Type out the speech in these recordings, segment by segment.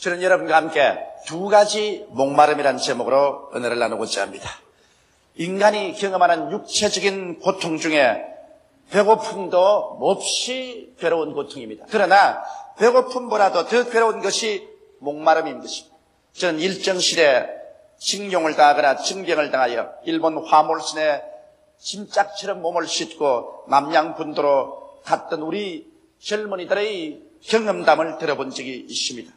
저는 여러분과 함께 두 가지 목마름이라는 제목으로 은혜를 나누고자 합니다. 인간이 경험하는 육체적인 고통 중에 배고픔도 몹시 괴로운 고통입니다. 그러나 배고픔보다도 더 괴로운 것이 목마름인 것입니다. 저는 일정시대 징용을 당하거나 징병을 당하여 일본 화물선에 짐짝처럼 몸을 싣고 남양분도로 갔던 우리 젊은이들의 경험담을 들어본 적이 있습니다.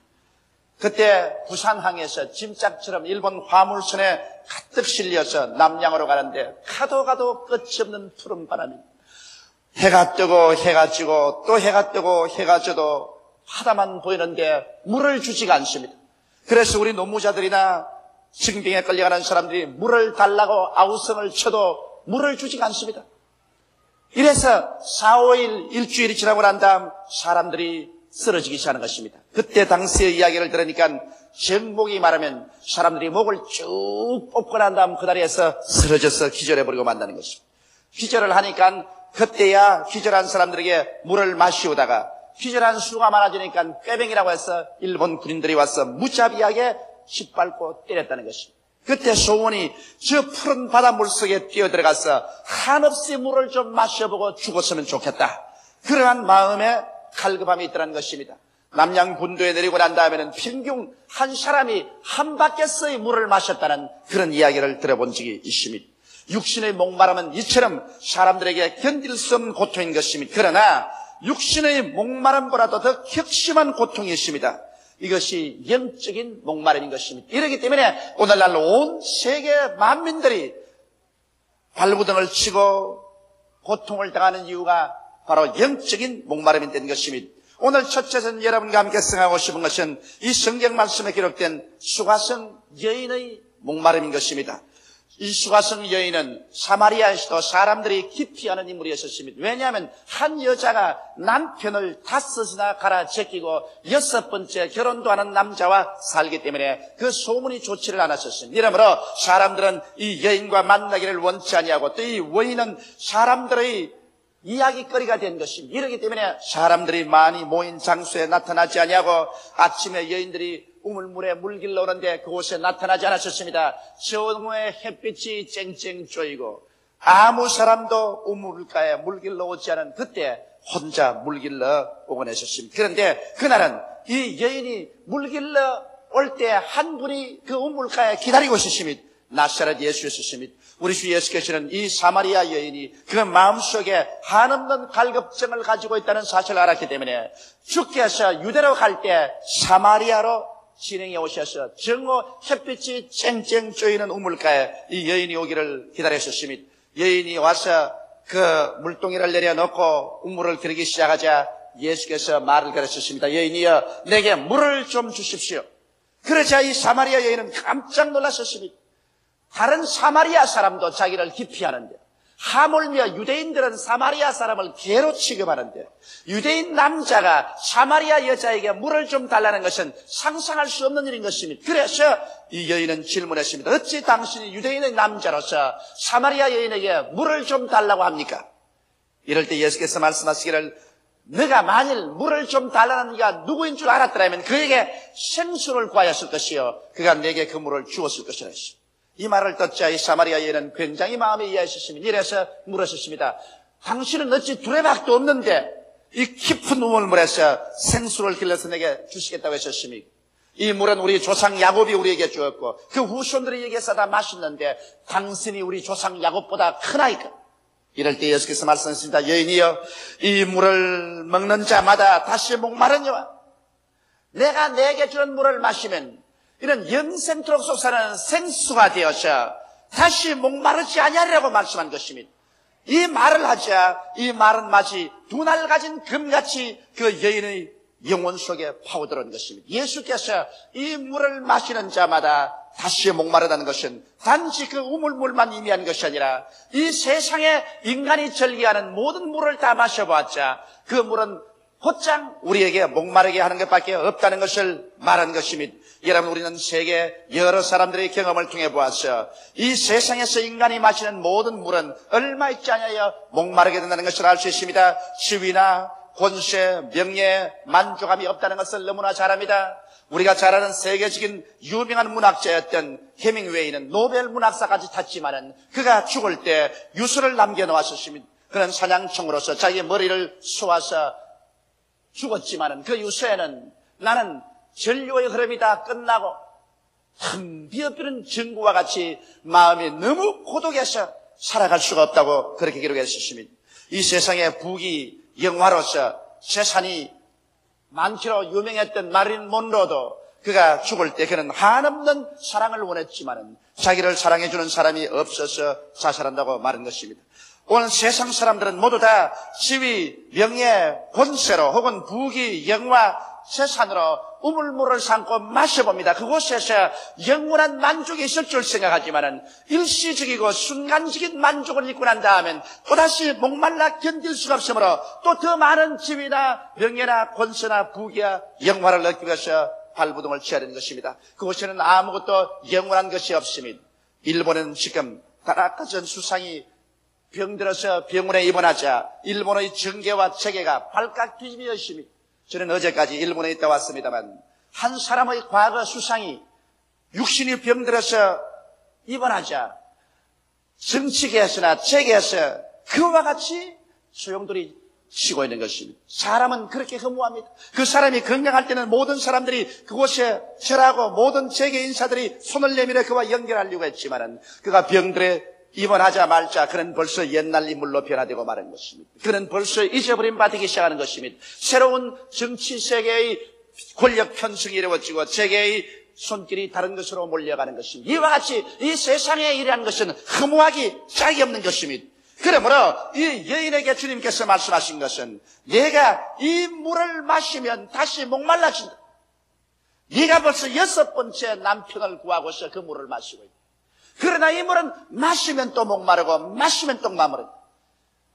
그때 부산항에서 짐짝처럼 일본 화물선에 가득 실려서 남양으로 가는데 가도 끝이 없는 푸른 바람입니다. 해가 뜨고 해가 지고 또 해가 뜨고 해가 져도 바다만 보이는데 물을 주지가 않습니다. 그래서 우리 노무자들이나 징병에 끌려가는 사람들이 물을 달라고 아우성을 쳐도 물을 주지가 않습니다. 이래서 4, 5일 일주일이 지나고 난 다음 사람들이 쓰러지기 시작하는 것입니다. 그때 당시의 이야기를 들으니까 정복이 말하면 사람들이 목을 쭉 뽑고 난 다음 그 다리에서 쓰러져서 기절해버리고 만다는 것입니다. 기절을 하니까 그때야 기절한 사람들에게 물을 마시우다가 기절한 수가 많아지니까 꾀병이라고 해서 일본 군인들이 와서 무자비하게 짓밟고 때렸다는 것입니다. 그때 소원이 저 푸른 바닷물 속에 뛰어들어가서 한없이 물을 좀 마셔보고 죽었으면 좋겠다. 그러한 마음에 갈급함이 있다는 것입니다. 남양분도에 내리고 난 다음에는 평균 한 사람이 한 바켓의 물을 마셨다는 그런 이야기를 들어본 적이 있습니다. 육신의 목마름은 이처럼 사람들에게 견딜 수 없는 고통인 것입니다. 그러나 육신의 목마름보다도 더 격심한 고통이 있습니다. 이것이 영적인 목마름인 것입니다. 이렇기 때문에 오늘날 온 세계 만민들이 발부등을 치고 고통을 당하는 이유가 바로 영적인 목마름이 된 것입니다. 오늘 첫째 저는 여러분과 함께 성하고 싶은 것은 이 성경 말씀에 기록된 수가성 여인의 목마름인 것입니다. 이 수가성 여인은 사마리아에서도 사람들이 기피하는 인물이었습니다. 왜냐하면 한 여자가 남편을 5이나 갈아 제끼고 6번째 결혼도 하는 남자와 살기 때문에 그 소문이 좋지를 않았었습니다. 이러므로 사람들은 이 여인과 만나기를 원치 아니하고 또 이 여인은 사람들의 이야기거리가 된 것입니다. 이러기 때문에 사람들이 많이 모인 장소에 나타나지 아니하고 아침에 여인들이 우물물에 물길러 오는데 그곳에 나타나지 않았었습니다. 저녁에 햇빛이 쨍쨍 쪼이고 아무 사람도 우물가에 물길러 오지 않은 그때 혼자 물길러 오곤 했었습니다. 그런데 그날은 이 여인이 물길러 올 때 한 분이 그 우물가에 기다리고 있었습니다. 나사렛 예수였습니다. 우리 주 예수께서는 이 사마리아 여인이 그 마음속에 한없는 갈급증을 가지고 있다는 사실을 알았기 때문에 주께서 유대로 갈 때 사마리아로 진행해 오셔서 정오 햇빛이 쨍쨍 쪼이는 우물가에 이 여인이 오기를 기다렸었습니다. 여인이 와서 그 물동이를 내려놓고 우물을 들이기 시작하자 예수께서 말을 걸으셨습니다. 여인이여 내게 물을 좀 주십시오. 그러자 이 사마리아 여인은 깜짝 놀랐었습니다. 다른 사마리아 사람도 자기를 기피하는데 하물며 유대인들은 사마리아 사람을 개로 취급하는데 유대인 남자가 사마리아 여자에게 물을 좀 달라는 것은 상상할 수 없는 일인 것입니다. 그래서 이 여인은 질문했습니다. 어찌 당신이 유대인의 남자로서 사마리아 여인에게 물을 좀 달라고 합니까? 이럴 때 예수께서 말씀하시기를 너가 만일 물을 좀 달라는 이가 누구인 줄 알았더라면 그에게 생수를 구하였을 것이요 그가 내게 그 물을 주었을 것이라 했습니다. 이 말을 듣자 이 사마리아 여인은 굉장히 마음에 이해하셨습니다. 이래서 물으셨습니다. 당신은 어찌 두레박도 없는데 이 깊은 우물물에서 생수를 길러서 내게 주시겠다고 하셨습니까? 이 물은 우리 조상 야곱이 우리에게 주었고 그 후손들이 얘기해서 다 마셨는데 당신이 우리 조상 야곱보다 크나이까? 이럴 때 예수께서 말씀하셨습니다. 여인이여 이 물을 먹는 자마다 다시 목마르니와 내가 내게 주는 물을 마시면 이는 영생토록 솟아나는 생수가 되어서 다시 목마르지 아니하리라고 말씀한 것입니다. 이 말을 하자 이 말은 마치 두 날 가진 금같이 그 여인의 영혼 속에 파고들은 것입니다. 예수께서 이 물을 마시는 자마다 다시 목마르다는 것은 단지 그 우물물만 의미하는 것이 아니라 이 세상에 인간이 즐겨하는 모든 물을 다 마셔봤자 그 물은 곧장 우리에게 목마르게 하는 것밖에 없다는 것을 말한 것입니다. 여러분 우리는 세계 여러 사람들의 경험을 통해 보았어. 이 세상에서 인간이 마시는 모든 물은 얼마 있지 않아요 목마르게 된다는 것을 알 수 있습니다. 추위나 권세, 명예, 만족감이 없다는 것을 너무나 잘 압니다. 우리가 잘 아는 세계적인 유명한 문학자였던 헤밍웨이는 노벨 문학사까지 탔지만은 그가 죽을 때 유서를 남겨놓았었습니다. 그는 사냥총으로서 자기의 머리를 쏘아서 죽었지만은 그 유서에는 나는 전류의 흐름이 다 끝나고 텅 비어버린 전구와 같이 마음이 너무 고독해서 살아갈 수가 없다고 그렇게 기록했었습니다. 이 세상의 부귀 영화로서 재산이 많기로 유명했던 마릴린 몬로도 그가 죽을 때 그는 한없는 사랑을 원했지만은 자기를 사랑해주는 사람이 없어서 자살한다고 말한 것입니다. 오늘 세상 사람들은 모두 다 지위, 명예, 권세로 혹은 부귀, 영화, 재산으로 우물물을 삼고 마셔봅니다. 그곳에서 영원한 만족이 있을 줄 생각하지만은 일시적이고 순간적인 만족을 잊고 난 다음엔 또다시 목말라 견딜 수가 없으므로 또 더 많은 지위나 명예나 권세나 부귀와 영화를 얻기 위해서 발부동을 쳐야 되는 것입니다. 그곳에는 아무것도 영원한 것이 없습니다. 일본은 지금 다나카 수상이 병들어서 병원에 입원하자 일본의 정계와 체계가 발칵 뒤집어졌습니다. 저는 어제까지 일본에 있다 왔습니다만 한 사람의 과거 수상이 육신이 병들어서 입원하자 정치계에서나 체계에서 그와 같이 소용돌이 치고 있는 것입니다. 사람은 그렇게 허무합니다. 그 사람이 건강할 때는 모든 사람들이 그곳에 절하고 모든 재계 인사들이 손을 내밀어 그와 연결하려고 했지만은 그가 병들에 입원하자 말자 그는 벌써 옛날 인물로 변화되고 마는 것입니다. 그는 벌써 잊어버린 바 되기 시작하는 것입니다. 새로운 정치 세계의 권력 편승이 이루어지고 세계의 손길이 다른 것으로 몰려가는 것입니다. 이와 같이 이 세상에 일하는 것은 허무하기 짝이 없는 것입니다. 그러므로 이 여인에게 주님께서 말씀하신 것은 내가 이 물을 마시면 다시 목말라진다. 네가 벌써 6번째 남편을 구하고서 그 물을 마시고 있다. 그러나 이 물은 마시면 또 목마르고 마시면 또 마무르다.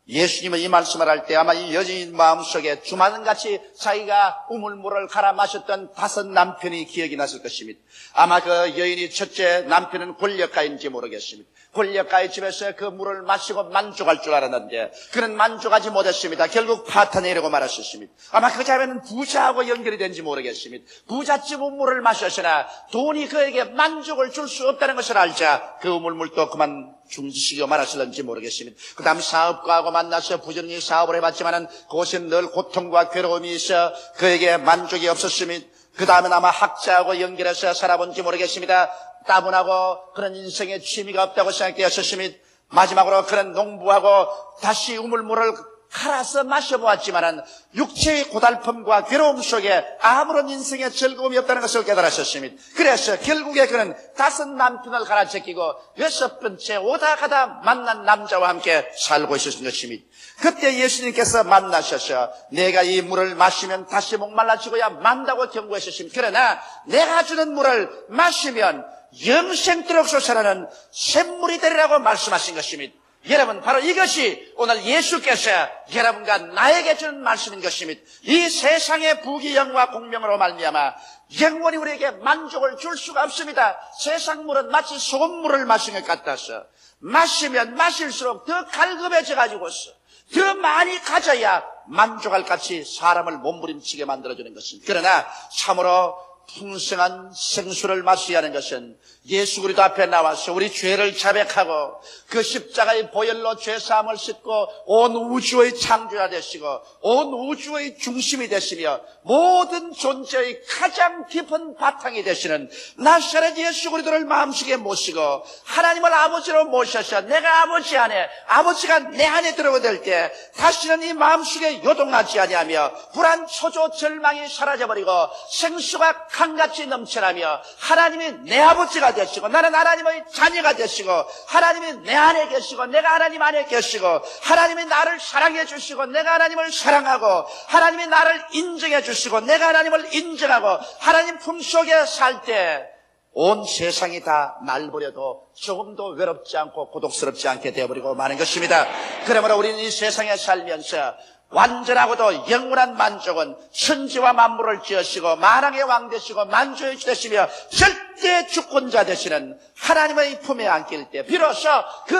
예수님은 이 말씀을 할 때 아마 이 여인 마음속에 주마등같이 자기가 우물물을 갈아 마셨던 5 남편이 기억이 났을 것입니다. 아마 그 여인이 첫째 남편은 권력가인지 모르겠습니다. 권력가의 집에서 그 물을 마시고 만족할 줄 알았는데 그는 만족하지 못했습니다. 결국 파탄에 이르고 말았습니다. 아마 그 자매는 부자하고 연결이 된지 모르겠습니다. 부잣집 우물을 마셨으나 돈이 그에게 만족을 줄 수 없다는 것을 알자 그 우물물도 그만 중지시키고 말았을는지 모르겠습니다. 그 다음 사업가하고 만나서 부지런히 사업을 해봤지만은 그곳엔 늘 고통과 괴로움이 있어 그에게 만족이 없었습니다. 그 다음엔 아마 학자하고 연결해서 살아본지 모르겠습니다. 따분하고 그런 인생의 취미가 없다고 생각되었습니다. 마지막으로 그런 농부하고 다시 우물물을 갈아서 마셔보았지만은 육체의 고달픔과 괴로움 속에 아무런 인생의 즐거움이 없다는 것을 깨달았었습니다. 그래서 결국에 그는 5 남편을 갈아제끼고 6번째 오다 가다 만난 남자와 함께 살고 있었던 것입니다. 그때 예수님께서 만나셔서 내가 이 물을 마시면 다시 목말라지고야 만다고 경고하셨습니다. 그러나 내가 주는 물을 마시면 영생토록 솟아나는 샘물이 되리라고 말씀하신 것입니다. 여러분, 바로 이것이 오늘 예수께서 여러분과 나에게 주는 말씀인 것입니다. 이 세상의 부귀 영화 공명으로 말미암아 영원히 우리에게 만족을 줄 수가 없습니다. 세상 물은 마치 소금물을 마신 것 같아서 마시면 마실수록 더 갈급해져 가지고서 더 많이 가져야 만족할 같이 사람을 몸부림치게 만들어주는 것입니다. 그러나 참으로 풍성한 생수를 마셔야 하는 것은 예수 그리스도 앞에 나와서 우리 죄를 자백하고 그 십자가의 보혈로 죄사함을 씻고 온 우주의 창조자 되시고 온 우주의 중심이 되시며 모든 존재의 가장 깊은 바탕이 되시는 나사렛 예수 그리스도를 마음속에 모시고 하나님을 아버지로 모셔서 내가 아버지 안에 아버지가 내 안에 들어오게 될 때 다시는 이 마음속에 요동하지 아니하며 불안 초조 절망이 사라져버리고 생수가 강같이 넘쳐나며 하나님이 내 아버지가 되시고 나는 하나님의 자녀가 되시고 하나님이 내 안에 계시고 내가 하나님 안에 계시고 하나님이 나를 사랑해 주시고 내가 하나님을 사랑하고 하나님이 나를 인정해 주시고 내가 하나님을 인정하고 하나님 품속에 살 때 온 세상이 다 날 버려도 조금도 외롭지 않고 고독스럽지 않게 되어버리고 마는 것입니다. 그러므로 우리는 이 세상에 살면서 완전하고도 영원한 만족은 천지와 만물을 지으시고 만왕의 왕 되시고 만주의 주 되시며 절대 주권자 되시는 하나님의 품에 안길 때 비로소 그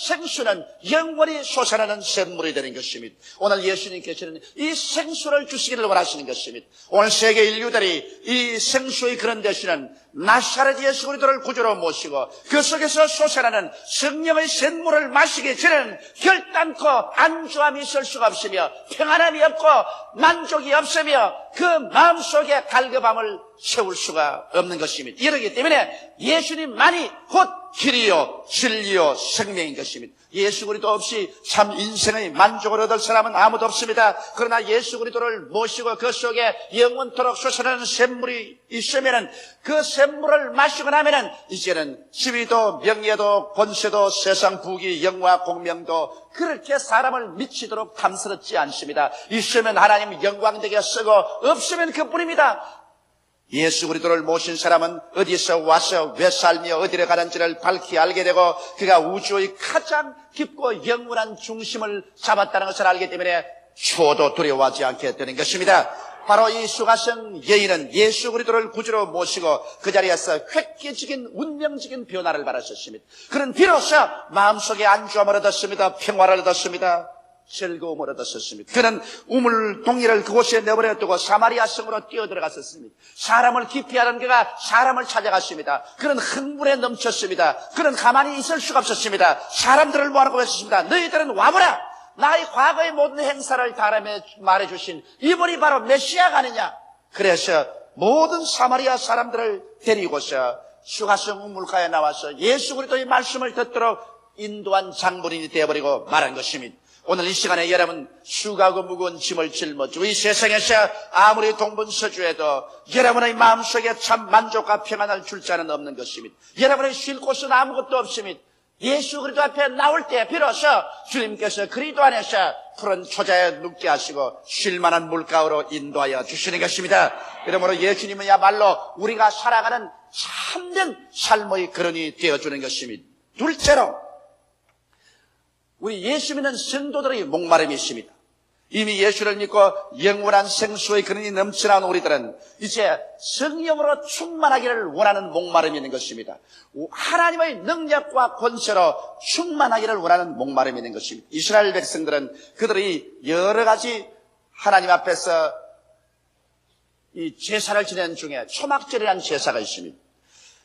생수는 영원히 솟아나는 샘물이 되는 것입니다. 오늘 예수님께서는 이 생수를 주시기를 원하시는 것입니다. 오늘 세계 인류들이 이 생수의 그런 대신은 나사렛 예수 그리스도를 구주로 모시고 그 속에서 솟아나는 성령의 샘물을 마시기 전에는 결단코 안주함이 있을 수가 없으며 평안함이 없고 만족이 없으며 그 마음속에 갈급함을 채울 수가 없는 것입니다. 이러기 때문에 예수님만이 곧 길이요 진리요 생명인 것입니다. 예수 그리스도 없이 참 인생의 만족을 얻을 사람은 아무도 없습니다. 그러나 예수 그리스도를 모시고 그 속에 영원토록 솟아나는 샘물이 있으면은 그 샘물을 마시고 나면은 이제는 지위도 명예도 권세도 세상 부귀 영화 공명도 그렇게 사람을 미치도록 탐스럽지 않습니다. 있으면 하나님 영광되게 쓰고 없으면 그뿐입니다. 예수 그리스도를 모신 사람은 어디서 와서 왜 살며 어디로 가는지를 밝히 알게 되고 그가 우주의 가장 깊고 영원한 중심을 잡았다는 것을 알기 때문에 추워도 두려워하지 않게 되는 것입니다. 바로 이 수가성 여인은 예수 그리스도를 구주로 모시고 그 자리에서 획기적인 운명적인 변화를 받았었습니다. 그는 비로소 마음속에 안주함을 얻었습니다. 평화를 얻었습니다. 즐거움을 얻었었습니다. 그는 우물 동이를 그곳에 내버려 두고 사마리아 성으로 뛰어들어갔었습니다. 사람을 기피하는 그가 사람을 찾아갔습니다. 그는 흥분에 넘쳤습니다. 그는 가만히 있을 수가 없었습니다. 사람들을 모아놓고 했습니다. 너희들은 와보라. 나의 과거의 모든 행사를 다 말해주신 이분이 바로 메시아가 아니냐. 그래서 모든 사마리아 사람들을 데리고서 수가성 우물가에 나와서 예수 그리스도의 말씀을 듣도록 인도한 장본인이 되어버리고 말한 것입니다. 오늘 이 시간에 여러분 수고하고 무거운 짐을 짊어지고 이 세상에서 아무리 동분서주해도 여러분의 마음속에 참 만족과 평안을 줄 자는 없는 것입니다. 여러분의 쉴 곳은 아무것도 없습니다. 예수 그리스도 앞에 나올 때 비로소 주님께서 그리스도 안에서 푸른 초자에 눕게 하시고 쉴만한 물가로 인도하여 주시는 것입니다. 그러므로 예수님은야말로 우리가 살아가는 참된 삶의 근원이 되어주는 것입니다. 둘째로 우리 예수 믿는 성도들의 목마름이 있습니다. 이미 예수를 믿고 영원한 생수의 근원이 넘쳐나온 우리들은 이제 성령으로 충만하기를 원하는 목마름이 있는 것입니다. 하나님의 능력과 권세로 충만하기를 원하는 목마름이 있는 것입니다. 이스라엘 백성들은 그들이 여러 가지 하나님 앞에서 이 제사를 지내는 중에 초막절이라는 제사가 있습니다.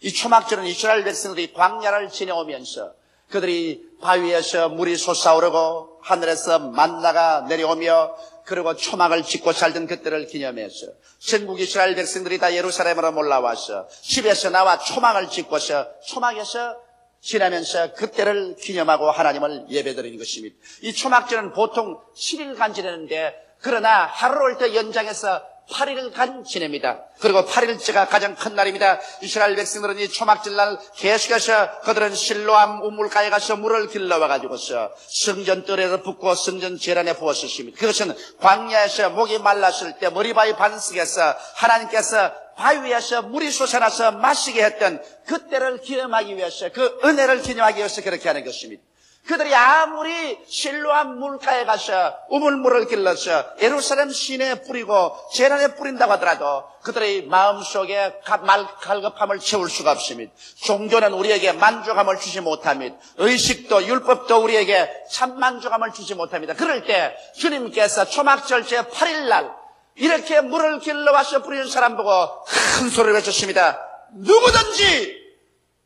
이 초막절은 이스라엘 백성들이 광야를 지내오면서 그들이 바위에서 물이 솟아오르고 하늘에서 만나가 내려오며 그리고 초막을 짓고 살던 그때를 기념해서 전국 이스라엘 백성들이 다 예루살렘으로 몰라와서 집에서 나와 초막을 짓고서 초막에서 지나면서 그때를 기념하고 하나님을 예배드리는 것입니다. 이 초막절은 보통 7일간 지내는데 그러나 하루 올 때 연장해서 8일간 지냅니다. 그리고 8일째가 가장 큰 날입니다. 이스라엘 백성들은 이 초막절날 계속해서 그들은 실로암 우물가에 가서 물을 길러와가지고서 성전 뜰에서 붓고 성전 제란에 부었었습니다. 그것은 광야에서 목이 말랐을 때 머리바위 반석에서 하나님께서 바위에서 물이 솟아나서 마시게 했던 그때를 기념하기 위해서 그 은혜를 기념하기 위해서 그렇게 하는 것입니다. 그들이 아무리 실로암 물가에 가서 우물물을 길러서 예루살렘 시내에 뿌리고 제란에 뿌린다고 하더라도 그들의 마음속에 갈급함을 채울 수가 없습니다. 종교는 우리에게 만족함을 주지 못합니다. 의식도 율법도 우리에게 참 만족함을 주지 못합니다. 그럴 때 주님께서 초막절 제8일날 이렇게 물을 길러와서 뿌리는 사람 보고 큰 소리를 외쳤습니다. 누구든지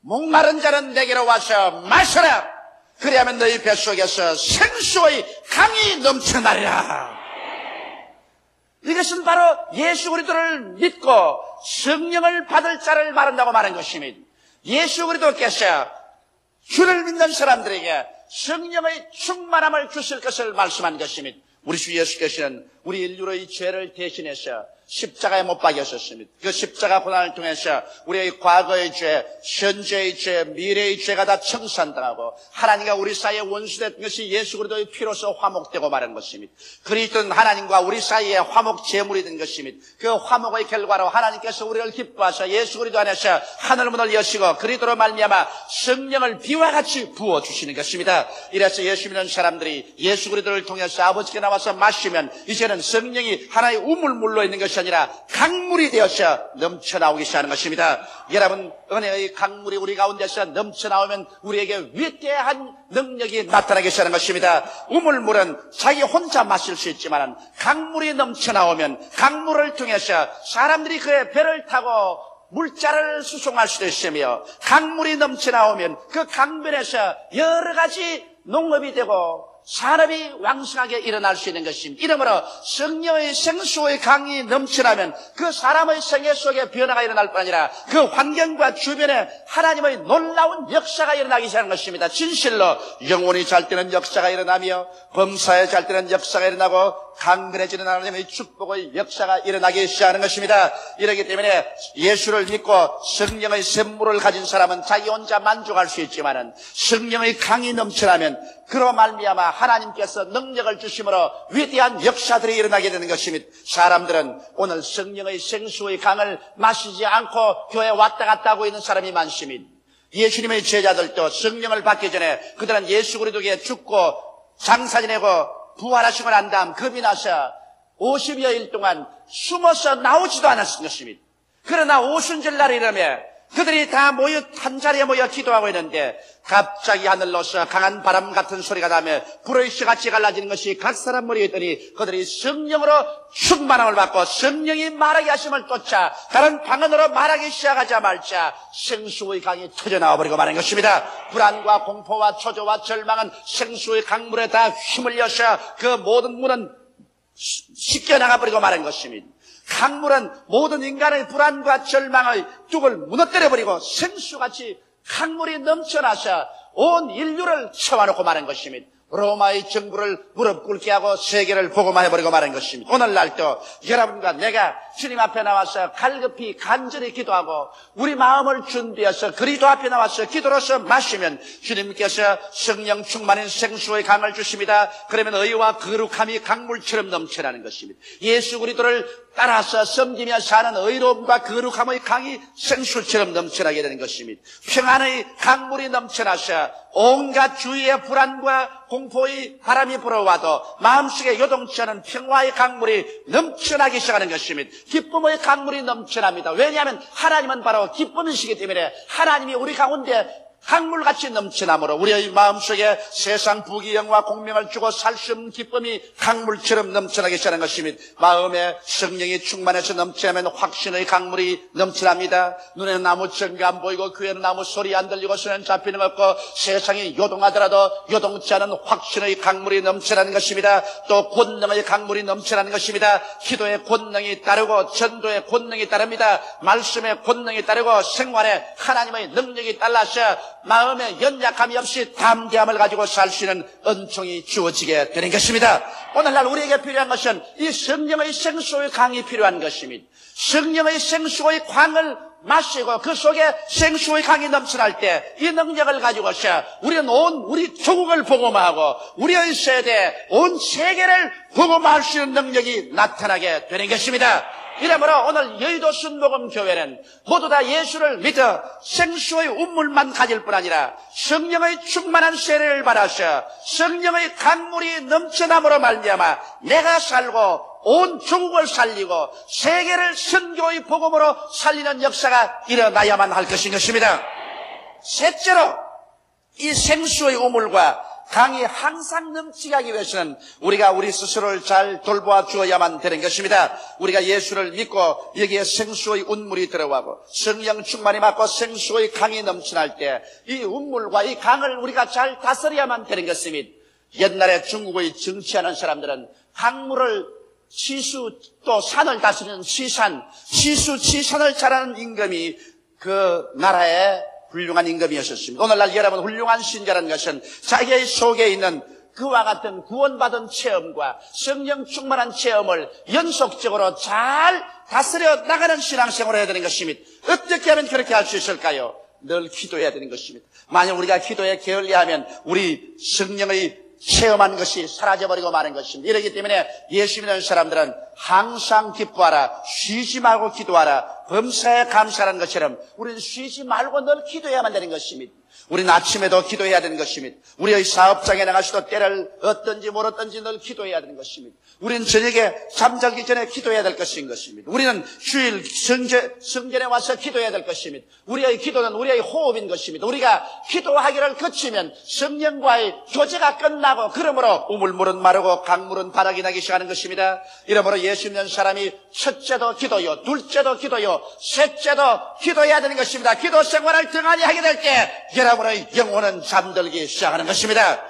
목마른 자는 내게로 와서 마셔라. 그리하면 너희 뱃속에서 생수의 강이 넘쳐나리라. 이것은 바로 예수 그리스도를 믿고 성령을 받을 자를 말한다고 말한 것입니다. 예수 그리스도께서 주를 믿는 사람들에게 성령의 충만함을 주실 것을 말씀한 것입니다. 우리 주 예수께서는 우리 인류의 죄를 대신해서 십자가에 못 박이셨습니다. 그 십자가 고난을 통해서 우리의 과거의 죄, 현재의 죄, 미래의 죄가 다 청산당하고 하나님과 우리 사이에 원수됐던 것이 예수 그리스도의 피로서 화목되고 말한 것입니다. 그리스도는 하나님과 우리 사이에 화목 제물이 된 것입니다. 그 화목의 결과로 하나님께서 우리를 기뻐하셔 예수 그리스도 안에서 하늘문을 여시고 그리스도로 말미암아 성령을 비와 같이 부어주시는 것입니다. 이래서 예수 믿는 사람들이 예수 그리스도를 통해서 아버지께 나와서 마시면 이제는 성령이 하나의 우물물로 있는 것이 것이 아니라 강물이 되어서 넘쳐나오기 시작하는 것입니다. 여러분, 은혜의 강물이 우리 가운데서 넘쳐나오면 우리에게 위대한 능력이 나타나기 시작하는 것입니다. 우물물은 자기 혼자 마실 수 있지만 강물이 넘쳐나오면 강물을 통해서 사람들이 그의 배를 타고 물자를 수송할 수도 있으며, 강물이 넘쳐나오면 그 강변에서 여러 가지 농업이 되고 산업이 왕성하게 일어날 수 있는 것입니다. 이러므로 성령의 생수의 강이 넘쳐나면 그 사람의 생애 속에 변화가 일어날 뿐 아니라 그 환경과 주변에 하나님의 놀라운 역사가 일어나기 시작하는 것입니다. 진실로 영혼이 잘 때는 역사가 일어나며 범사에 잘 때는 역사가 일어나고 강건해지는 하나님의 축복의 역사가 일어나기 시작하는 것입니다. 이렇기 때문에 예수를 믿고 성령의 샘물을 가진 사람은 자기 혼자 만족할 수 있지만은 성령의 강이 넘쳐나면 그로 말미암아 하나님께서 능력을 주심으로 위대한 역사들이 일어나게 되는 것입니다. 사람들은 오늘 성령의 생수의 강을 마시지 않고 교회에 왔다 갔다 하고 있는 사람이 많습니다. 예수님의 제자들도 성령을 받기 전에 그들은 예수 그리스도께 죽고 장사 지내고 부활하시고 난 다음 겁이 나서 50여일 동안 숨어서 나오지도 않았을 것입니다. 그러나 오순절날 이르며 그들이 다 모여 한 자리에 모여 기도하고 있는데 갑자기 하늘로서 강한 바람 같은 소리가 나며 불의 씨같이 갈라지는 것이 각 사람 머리에 있더니 그들이 성령으로 충만함을 받고 성령이 말하게 하심을 쫓아 다른 방언으로 말하기 시작하자마자 생수의 강이 터져나와버리고 마는 것입니다. 불안과 공포와 초조와 절망은 생수의 강물에 다 휘물려서 그 모든 문은 씻겨나가버리고 마는 것입니다. 강물은 모든 인간의 불안과 절망의 뚝을 무너뜨려버리고 생수같이 강물이 넘쳐나서 온 인류를 채워놓고 마는 것입니다. 로마의 정부를 무릎 꿇게 하고 세계를 복음화해버리고 마는 것입니다. 오늘날도 여러분과 내가 주님 앞에 나와서 갈급히 간절히 기도하고 우리 마음을 준비해서 그리스도 앞에 나와서 기도로서 마시면 주님께서 성령 충만인 생수의 강을 주십니다. 그러면 의와 거룩함이 강물처럼 넘쳐나는 것입니다. 예수 그리스도를 따라서 섬기며 사는 의로움과 거룩함의 강이 생수처럼 넘쳐나게 되는 것입니다. 평안의 강물이 넘쳐나서 온갖 주위의 불안과 공포의 바람이 불어와도 마음속에 요동치 않은 평화의 강물이 넘쳐나기 시작하는 것입니다. 기쁨의 강물이 넘쳐납니다. 왜냐하면 하나님은 바로 기쁨이시기 때문에 하나님이 우리 가운데 강물같이 넘쳐나므로 우리의 마음속에 세상 부귀영화 공명을 주고 살 수 없는 기쁨이 강물처럼 넘쳐나기 시작하는 것입니다. 마음에 성령이 충만해서 넘쳐나면 확신의 강물이 넘쳐납니다. 눈에는 아무 증거 안 보이고 귀에는 아무 소리 안 들리고 손에는 잡히는 것 없고 세상이 요동하더라도 요동치 않은 확신의 강물이 넘쳐나는 것입니다. 또 권능의 강물이 넘쳐나는 것입니다. 기도의 권능이 따르고 전도의 권능이 따릅니다. 말씀의 권능이 따르고 생활에 하나님의 능력이 따라서 마음에 연약함이 없이 담대함을 가지고 살 수 있는 은총이 주어지게 되는 것입니다. 오늘날 우리에게 필요한 것은 이 성령의 생수의 강이 필요한 것입니다. 성령의 생수의 강을 마시고 그 속에 생수의 강이 넘쳐날 때 이 능력을 가지고서 우리는 우리 조국을 복음화하고 우리의 세대, 온 세계를 복음화할 수 있는 능력이 나타나게 되는 것입니다. 이러므로 오늘 여의도 순복음교회는 모두 다 예수를 믿어 생수의 운물만 가질 뿐 아니라 성령의 충만한 세례를 받아서 성령의 강물이 넘쳐남으로 말미암아 내가 살고 온 조국을 살리고 세계를 선교의 복음으로 살리는 역사가 일어나야만 할 것인 것입니다. 셋째로 이 생수의 우물과 강이 항상 넘치게 하기 위해서는 우리가 우리 스스로를 잘 돌보아 주어야만 되는 것입니다. 우리가 예수를 믿고 여기에 생수의 운물이 들어가고 성령 충만이 받고 생수의 강이 넘쳐날 때 이 운물과 이 강을 우리가 잘 다스려야만 되는 것입니다. 옛날에 중국의 정치하는 사람들은 강물을 시수 또 산을 다스리는 시산을 잘하는 임금이 그 나라의 훌륭한 임금이었습니다. 오늘날 여러분 훌륭한 신자라는 것은 자기의 속에 있는 그와 같은 구원받은 체험과 성령 충만한 체험을 연속적으로 잘 다스려 나가는 신앙생활을 해야 되는 것입니다. 어떻게 하면 그렇게 할 수 있을까요? 늘 기도해야 되는 것입니다. 만약 우리가 기도에 게을리하면 우리 성령의 체험한 것이 사라져버리고 마는 것입니다. 이렇기 때문에 예수 믿는 사람들은 항상 기뻐하라, 쉬지 말고 기도하라, 범사에 감사하는 것처럼 우리는 쉬지 말고 늘 기도해야만 되는 것입니다. 우리는 아침에도 기도해야 되는 것입니다. 우리의 사업장에 나가서도 때를 얻든지 멀었든지 늘 기도해야 되는 것입니다. 우리는 저녁에 잠자기 전에 기도해야 될 것인 것입니다. 우리는 주일 성전에 와서 기도해야 될 것입니다. 우리의 기도는 우리의 호흡인 것입니다. 우리가 기도하기를 거치면 성령과의 교제가 끝나고 그러므로 우물물은 마르고 강물은 바닥이 나기 시작하는 것입니다. 이러므로 예수 믿는 사람이 첫째도 기도요, 둘째도 기도요, 셋째도 기도해야 되는 것입니다. 기도 생활을 등한히 하게 될 때 여러분의 영혼은 잠들기 시작하는 것입니다.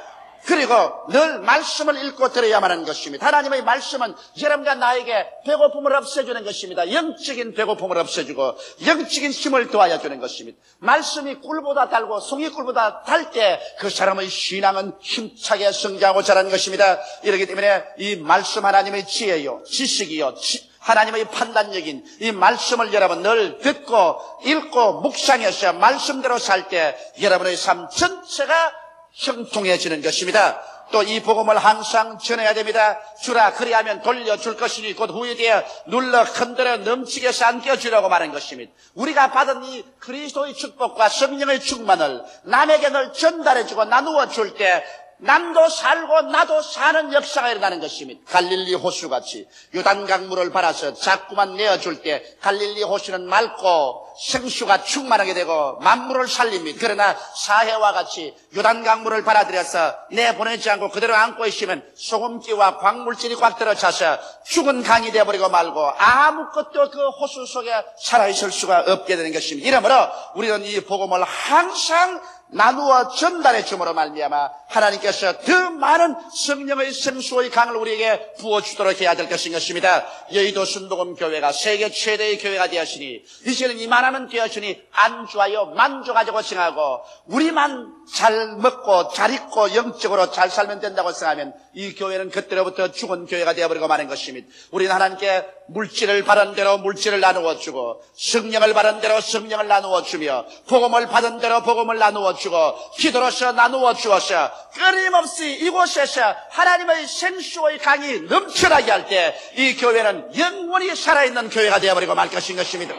그리고 늘 말씀을 읽고 들어야만 하는 것입니다. 하나님의 말씀은 여러분과 나에게 배고픔을 없애주는 것입니다. 영적인 배고픔을 없애주고 영적인 힘을 도와야 주는 것입니다. 말씀이 꿀보다 달고 송이꿀보다 달 때 그 사람의 신앙은 힘차게 성장하고 자라는 것입니다. 이렇기 때문에 이 말씀 하나님의 지혜요, 지식이요, 하나님의 판단력인 이 말씀을 여러분 늘 듣고 읽고 묵상해서 말씀대로 살 때 여러분의 삶 전체가 형통해지는 것입니다. 또 이 복음을 항상 전해야 됩니다. 주라 그리하면 돌려줄 것이니 곧 후에 되어 눌러 흔들어 넘치게 안겨주려고 말한 것입니다. 우리가 받은 이 그리스도의 축복과 성령의 충만을 남에게 늘 전달해주고 나누어 줄 때 남도 살고 나도 사는 역사가 일어나는 것입니다. 갈릴리 호수같이 요단강물을 받아서 자꾸만 내어줄 때 갈릴리 호수는 맑고 생수가 충만하게 되고 만물을 살립니다. 그러나 사해와 같이 요단강물을 받아들여서 내보내지 않고 그대로 안고 있으면 소금기와 광물질이 꽉 들어차서 죽은 강이 되어버리고 말고 아무것도 그 호수 속에 살아있을 수가 없게 되는 것입니다. 이러므로 우리는 이 복음을 항상 나누어 전달해 줌으로 말미암아 하나님께서 더 많은 성령의 생수의 강을 우리에게 부어주도록 해야 될 것인 것입니다. 여의도 순복음교회가 세계 최대의 교회가 되었으니 이제는 이만하면 되었으니 안주하여 만족하자고 생각하고 우리만 잘 먹고 잘 입고 영적으로 잘 살면 된다고 생각하면 이 교회는 그때로부터 죽은 교회가 되어버리고 마는 것입니다. 우리는 하나님께 물질을 바른 대로 물질을 나누어 주고 성령을 바른 대로 성령을 나누어 주며 복음을 받은 대로 복음을 나누어 주고 기도로서 나누어 주어서 끊임없이 이곳에서 하나님의 생수의 강이 넘쳐나게 할 때 이 교회는 영원히 살아있는 교회가 되어버리고 말 것인 것입니다.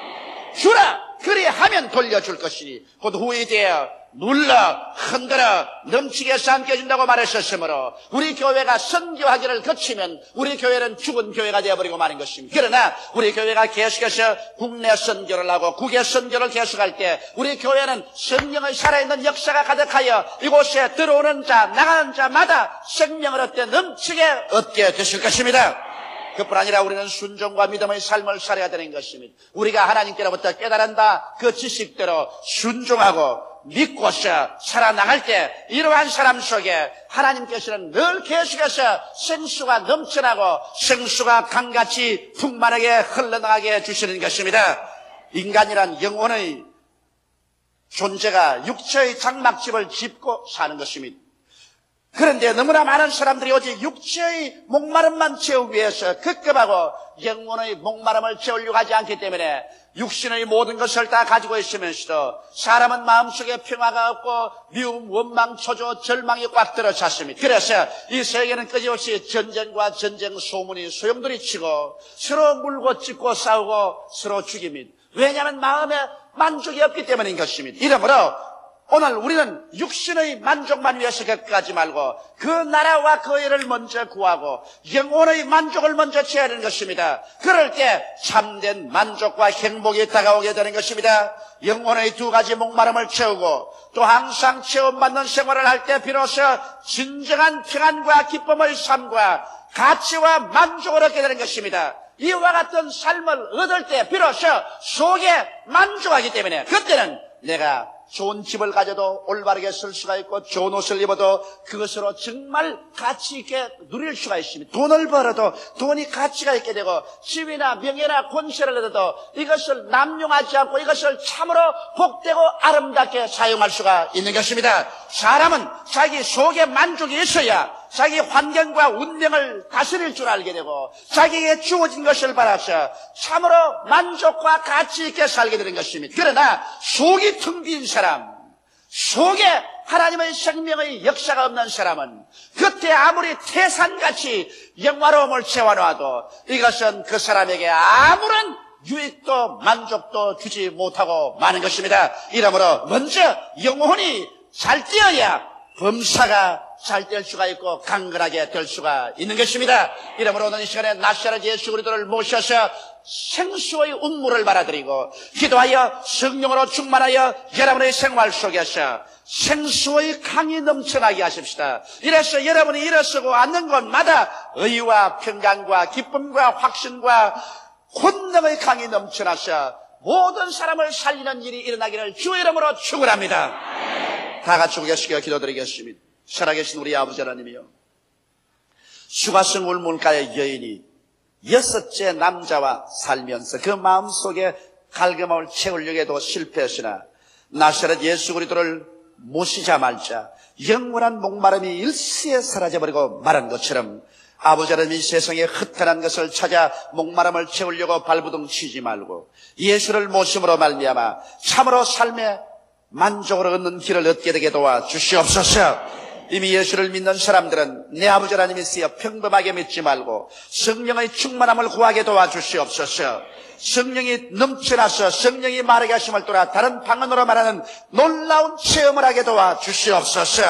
주라 그리하면 돌려줄 것이니 곧 후에 되어 눌러 흔들어 넘치게 삼켜준다고 말하셨으므로 우리 교회가 선교하기를 거치면 우리 교회는 죽은 교회가 되어버리고 마는 것입니다. 그러나 우리 교회가 계속해서 국내 선교를 하고 국외 선교를 계속할 때 우리 교회는 성령의 살아있는 역사가 가득하여 이곳에 들어오는 자 나가는 자마다 생명을 얻게 넘치게 얻게 되실 것입니다. 그뿐 아니라 우리는 순종과 믿음의 삶을 살아야 되는 것입니다. 우리가 하나님께로부터 깨달은다 그 지식대로 순종하고 믿고서 살아나갈 때 이러한 사람 속에 하나님께서는 늘 계속해서 생수가 넘쳐나고 생수가 강같이 풍만하게 흘러나가게 해주시는 것입니다. 인간이란 영혼의 존재가 육체의 장막집을 짚고 사는 것입니다. 그런데 너무나 많은 사람들이 오직 육체의 목마름만 채우기 위해서 급급하고 영혼의 목마름을 채우려고 하지 않기 때문에 육신의 모든 것을 다 가지고 있으면서도 사람은 마음속에 평화가 없고 미움, 원망, 초조, 절망이 꽉 들어찼습니다. 그래서 이 세계는 끊임없이 전쟁과 전쟁 소문이 소용돌이치고 서로 물고 찢고 싸우고 서로 죽입니다. 왜냐하면 마음에 만족이 없기 때문인 것입니다. 이러므로 오늘 우리는 육신의 만족만 위해서 격하지 말고 그 나라와 그 일을 먼저 구하고 영혼의 만족을 먼저 취해야 하는 것입니다. 그럴 때 참된 만족과 행복이 다가오게 되는 것입니다. 영혼의 두 가지 목마름을 채우고 또 항상 체험받는 생활을 할 때 비로소 진정한 평안과 기쁨의 삶과 가치와 만족을 얻게 되는 것입니다. 이와 같은 삶을 얻을 때 비로소 속에 만족하기 때문에 그때는 내가 좋은 집을 가져도 올바르게 쓸 수가 있고 좋은 옷을 입어도 그것으로 정말 가치 있게 누릴 수가 있습니다. 돈을 벌어도 돈이 가치가 있게 되고 지위나 명예나 권세를 얻어도 이것을 남용하지 않고 이것을 참으로 복되고 아름답게 사용할 수가 있는 것입니다. 사람은 자기 속에 만족이 있어야 자기 환경과 운명을 다스릴 줄 알게 되고 자기에게 주어진 것을 바라서 참으로 만족과 가치 있게 살게 되는 것입니다. 그러나 속이 텅 빈 사람, 속에 하나님의 생명의 역사가 없는 사람은 겉에 아무리 태산같이 영화로움을 채워놔도 이것은 그 사람에게 아무런 유익도 만족도 주지 못하고 마는 것입니다. 이러므로 먼저 영혼이 잘 뛰어야 범사가 잘 될 수가 있고 강건하게 될 수가 있는 것입니다. 이러므로 오늘 이 시간에 나사렛 예수 그리스도를 모셔서 생수의 운물을 받아들이고 기도하여 성령으로 충만하여 여러분의 생활 속에서 생수의 강이 넘쳐나게 하십시다. 이래서 여러분이 일어서고 앉는 곳마다 의와 평강과 기쁨과 확신과 권능의 강이 넘쳐나서 모든 사람을 살리는 일이 일어나기를 주의 이름으로 축원합니다. 다 같이 고개시켜 기도드리겠습니다. 살아계신 우리 아버지 하나님이여, 수가성 울물가의 여인이 6째 남자와 살면서 그 마음속에 갈급함을 채우려고 해도 실패했으나 나사렛 예수 그리스도를 모시자 말자 영원한 목마름이 일시에 사라져버리고 말한 것처럼 아버지 하나님 이 세상에 흩어난 것을 찾아 목마름을 채우려고 발부둥 치지 말고 예수를 모심으로 말미암아 참으로 삶의 만족을 얻는 길을 얻게 되게 도와 주시옵소서. 이미 예수를 믿는 사람들은 내 아버지 하나님이 쓰여 평범하게 믿지 말고 성령의 충만함을 구하게 도와주시옵소서. 성령이 넘쳐나서 성령이 말하게 하심을 따라 다른 방언으로 말하는 놀라운 체험을 하게 도와주시옵소서.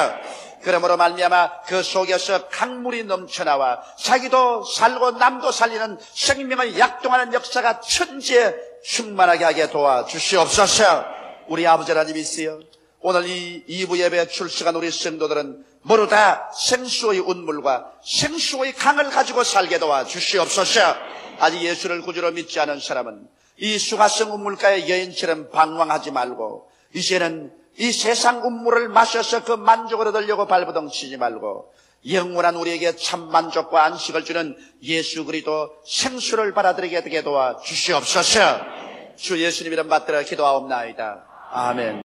그러므로 말미암아 그 속에서 강물이 넘쳐나와 자기도 살고 남도 살리는 생명을 약동하는 역사가 천지에 충만하게 하게 도와주시옵소서. 우리 아버지 하나님이 있어요. 오늘 이 2부 예배에 출석한 우리 성도들은 모두 다 생수의 운물과 생수의 강을 가지고 살게 도와주시옵소서. 아직 예수를 구주로 믿지 않은 사람은 이 수가성 운물가의 여인처럼 방황하지 말고 이제는 이 세상 운물을 마셔서 그 만족을 얻으려고 발버둥 치지 말고 영원한 우리에게 참 만족과 안식을 주는 예수 그리스도 생수를 받아들이게 되게 도와주시옵소서. 주 예수님 이름 받들어 기도하옵나이다. 아멘.